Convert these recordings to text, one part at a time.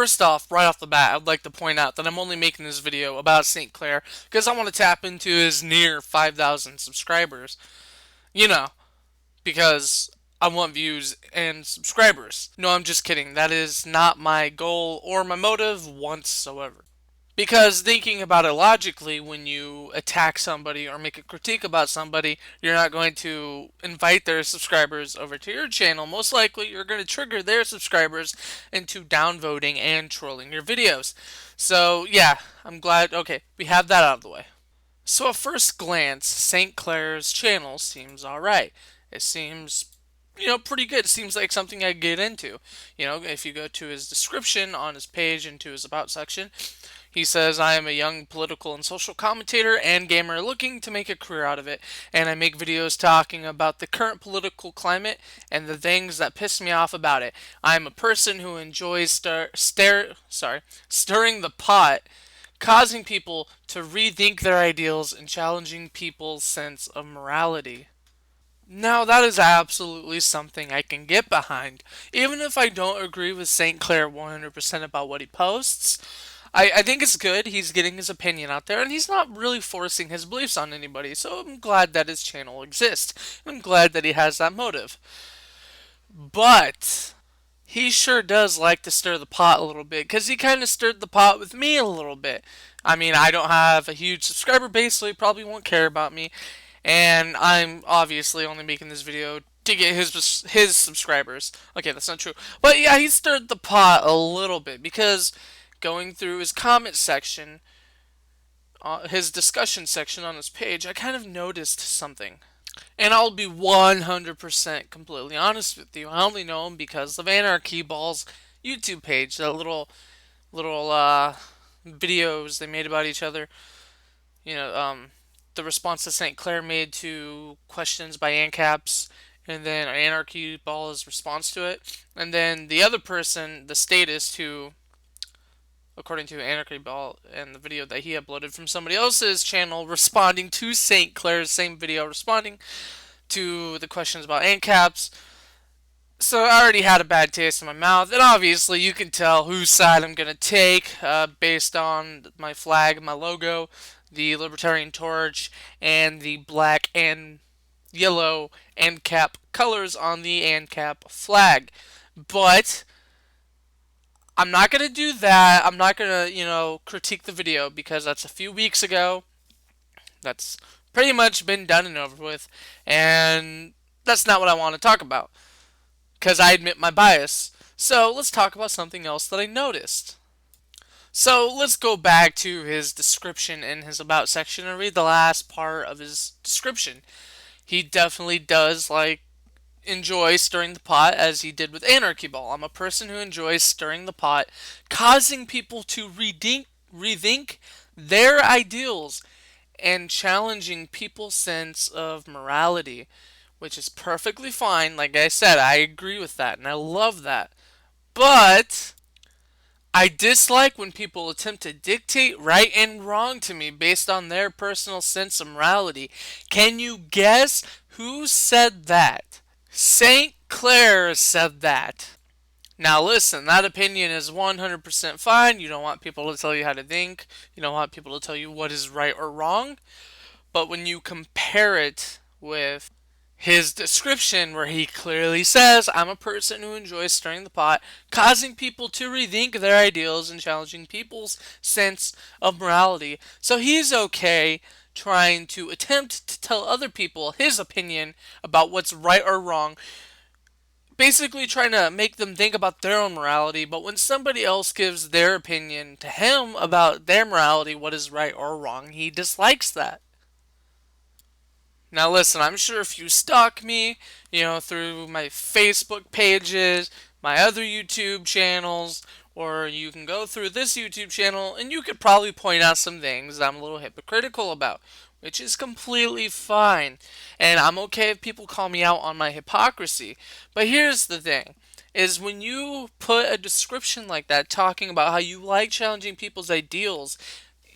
First off, right off the bat, I'd like to point out that I'm only making this video about SaintClare because I want to tap into his near 5,000 subscribers. You know, because I want views and subscribers. No, I'm just kidding. That is not my goal or my motive whatsoever. Because thinking about it logically, when you attack somebody or make a critique about somebody, you're not going to invite their subscribers over to your channel. Most likely, you're going to trigger their subscribers into downvoting and trolling your videos. So, yeah, I'm glad. Okay, we have that out of the way. So, at first glance, SaintClare's channel seems alright. It seems pretty good. It seems like something I'd get into. If you go to his description on his page and to his about section, he says, I am a young political and social commentator and gamer looking to make a career out of it, and I make videos talking about the current political climate and the things that piss me off about it. I am a person who enjoys stirring the pot, causing people to rethink their ideals and challenging people's sense of morality. Now, that is absolutely something I can get behind. Even if I don't agree with SaintClare 100% about what he posts, I think it's good he's getting his opinion out there and he's not really forcing his beliefs on anybody, so I'm glad that his channel exists. I'm glad that he has that motive. But he sure does like to stir the pot a little bit because he kind of stirred the pot with me a little bit. I mean, I don't have a huge subscriber base, so he probably won't care about me. And I'm obviously only making this video to get his subscribers. Okay, that's not true. But yeah, he stirred the pot a little bit because going through his comment section, his discussion section on his page, I kind of noticed something. And I'll be 100% completely honest with you. I only know him because of Anarchy Ball's YouTube page, that little videos they made about each other. You know, the response that SaintClare made to questions by ANCAPs, and then Anarchy Ball's response to it, and then the other person, the statist, who, according to Anarchy Ball and the video that he uploaded from somebody else's channel, responding to SaintClare's same video, responding to the questions about ANCAPs. So I already had a bad taste in my mouth, and obviously you can tell whose side I'm going to take based on my flag, my logo, the Libertarian Torch, and the black and yellow ANCAP colors on the ANCAP flag. But I'm not going to do that. I'm not going to, critique the video because that's a few weeks ago. That's pretty much been done and over with, and that's not what I want to talk about because I admit my bias. So let's talk about something else that I noticed. So let's go back to his description in his about section and read the last part of his description. He definitely does enjoy stirring the pot as he did with Anarchy Ball. I'm a person who enjoys stirring the pot, causing people to rethink their ideals and challenging people's sense of morality, which is perfectly fine. Like I said, I agree with that and I love that. But I dislike when people attempt to dictate right and wrong to me based on their personal sense of morality. Can you guess who said that? SaintClare said that. Now listen, that opinion is 100% fine. You don't want people to tell you how to think. You don't want people to tell you what is right or wrong. But when you compare it with his description, where he clearly says, I'm a person who enjoys stirring the pot, causing people to rethink their ideals and challenging people's sense of morality. So he's okay trying to attempt to tell other people his opinion about what's right or wrong, basically trying to make them think about their own morality. But when somebody else gives their opinion to him about their morality, what is right or wrong, he dislikes that. Now listen, I'm sure if you stalk me, through my Facebook pages, my other YouTube channels, or you can go through this YouTube channel and you could probably point out some things that I'm a little hypocritical about, which is completely fine. And I'm okay if people call me out on my hypocrisy. But here's the thing, is when you put a description like that talking about how you like challenging people's ideals,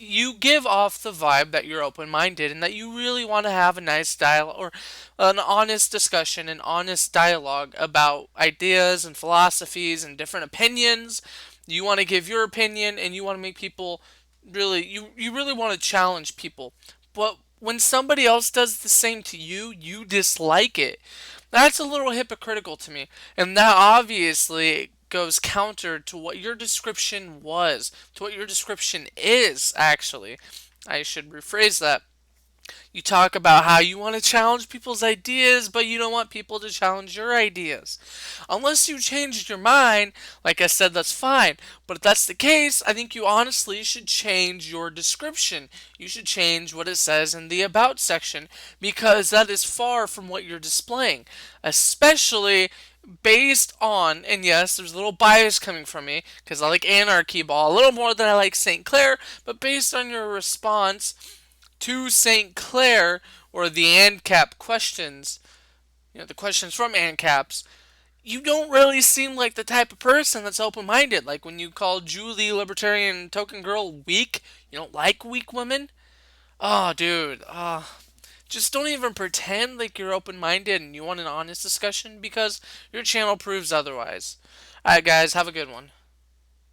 you give off the vibe that you're open-minded and that you really want to have a nice dialogue or an honest discussion, an honest dialogue about ideas and philosophies and different opinions. You want to give your opinion and you want to make people really, you really want to challenge people. But when somebody else does the same to you, you dislike it. That's a little hypocritical to me. And that obviously goes counter to what your description was, to what your description is, actually. I should rephrase that. You talk about how you want to challenge people's ideas, but you don't want people to challenge your ideas. Unless you changed your mind, like I said, that's fine. But if that's the case, I think you honestly should change your description. You should change what it says in the About section because that is far from what you're displaying. Especially based on, and yes, there's a little bias coming from me because I like Anarchy Ball a little more than I like SaintClare, but based on your response to SaintClare or the ANCAP questions, the questions from ANCAPs, you don't really seem like the type of person that's open minded. Like when you call Julie, Libertarian Token Girl, weak, you don't like weak women. Oh, dude. Just don't even pretend like you're open minded and you want an honest discussion because your channel proves otherwise. Alright, guys, have a good one.